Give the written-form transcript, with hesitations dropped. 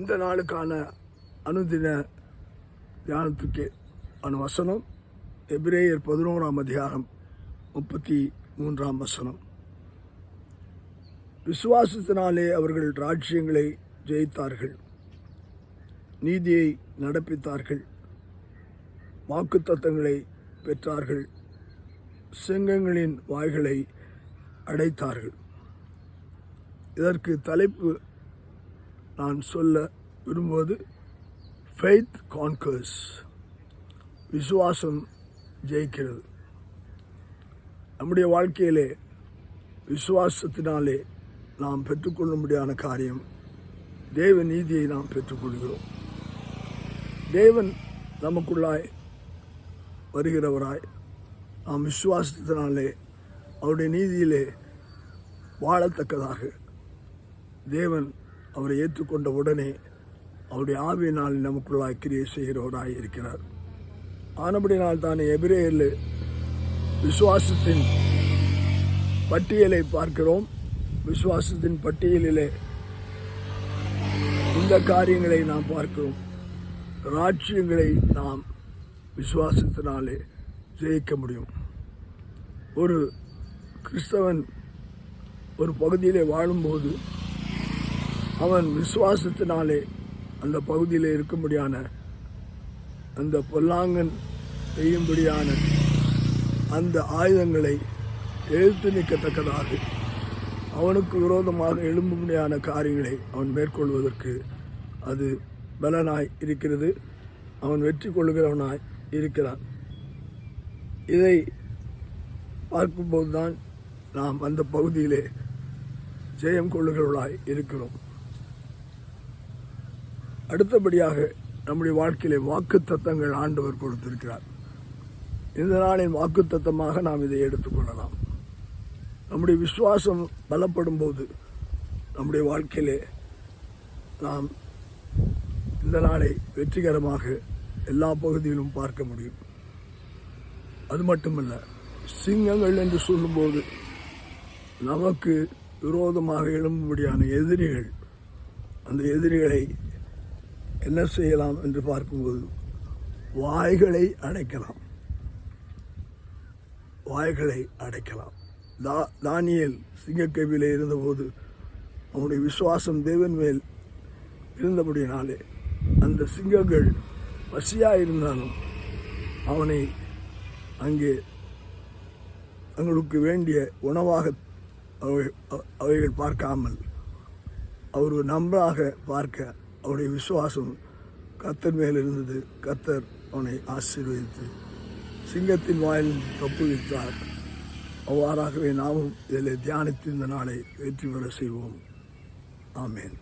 இந்த நாளுக்கான அனுதின தியானத்துக்கு வசனம் எபிரேயர் 11ஆம் அதிகாரம் 33ஆம் வசனம். விசுவாசத்தினாலே அவர்கள் ராஜ்யங்களை ஜெயித்தார்கள், நீதியை நடப்பித்தார்கள், வாக்குத்தத்தங்களை பெற்றார்கள், சிங்கங்களின் வாய்களை அடைத்தார்கள். இதற்கு தலைப்பு நான் சொல்ல விரும்புவது ஃபெய்த் கான்கர்ஸ், விசுவாசம் ஜெயிக்கிறது. நம்முடைய வாழ்க்கையிலே விசுவாசத்தினாலே நாம் பெற்றுக்கொள்ளும்படியான காரியம் தேவ நீதியை நாம் பெற்றுக்கொள்கிறோம். தேவன் நமக்குள்ளாய் வருகிறவராய் நாம் விசுவாசத்தினாலே அவருடைய நீதியிலே வாழத்தக்கதாக தேவன் அவரை ஏற்றுக்கொண்ட உடனே அவருடைய ஆவியினால் நமக்குள்ளாய் கிரியை செய்கிறவராய் இருக்கிறார். ஆனபடினால் தானே எபிரேயரில் விசுவாசத்தின் பட்டியலை பார்க்கிறோம். விசுவாசத்தின் பட்டியலிலே இந்த காரியங்களை நாம் பார்க்கிறோம். ராஜ்யங்களை நாம் விசுவாசத்தினாலே ஜெயிக்க முடியும். ஒரு கிறிஸ்தவன் ஒரு பகுதியிலே வாழும்போது அவன் விசுவாசத்தினாலே அந்த பகுதியில் இருக்கும்படியான அந்த பொல்லாங்கன் செய்யும்படியான அந்த ஆயுதங்களை எதிர்த்து நிற்கத்தக்கதாக அவனுக்கு விரோதமாக எழும்பும்படியான காரியங்களை அவன் மேற்கொள்வதற்கு அது பலனாய் இருக்கிறது. அவன் வெற்றி கொள்கிறவனாய் இருக்கிறான். இதை பார்க்கும்போதுதான் நாம் அந்த பகுதியிலே ஜெயம் கொள்ளுகிறவர்களாய் இருக்கிறோம். அடுத்தபடியாக நம்முடைய வாழ்க்கையிலே வாக்குத்தத்தங்கள் ஆண்டவர் கொடுத்திருக்கிறார். இந்த நாளின் வாக்குத்தத்தமாக நாம் இதை எடுத்துக்கொள்ளலாம். நம்முடைய விசுவாசம் பலப்படும் போது நம்முடைய வாழ்க்கையிலே நாம் இந்த நாளை வெற்றிகரமாக எல்லா பகுதியிலும் பார்க்க முடியும். அது மட்டுமல்ல, சிங்கங்கள் என்று சொல்லும்போது நமக்கு விரோதமாக எழும்பும்படியான எதிரிகள், அந்த எதிரிகளை என்ன செய்யலாம் என்று பார்க்கும்போது வாய்களை அடைக்கலாம். வாய்களை அடைக்கலாம். தானியேல் சிங்கக்கவிலே இருந்தபோது அவனுடைய விசுவாசம் தேவன் மேல் இருந்தபடினாலே அந்த சிங்கங்கள் பசியாக இருந்தாலும் அவனை அங்கே தங்களுக்கு வேண்டிய உணவாக அவைகள் பார்க்காமல் அவர் ஒரு நன்றாக பார்க்க அவருடைய விசுவாசம் கர்த்தர் மேல் இருந்தது. கர்த்தர் அவனை ஆசீர்வதித்து சிங்கத்தின் வாயில் தப்புவித்தார். அவ்வாறாகவே நாமும் இதில் தியானித்து இந்த நாளை வெற்றி பெற செய்வோம். ஆமேன்.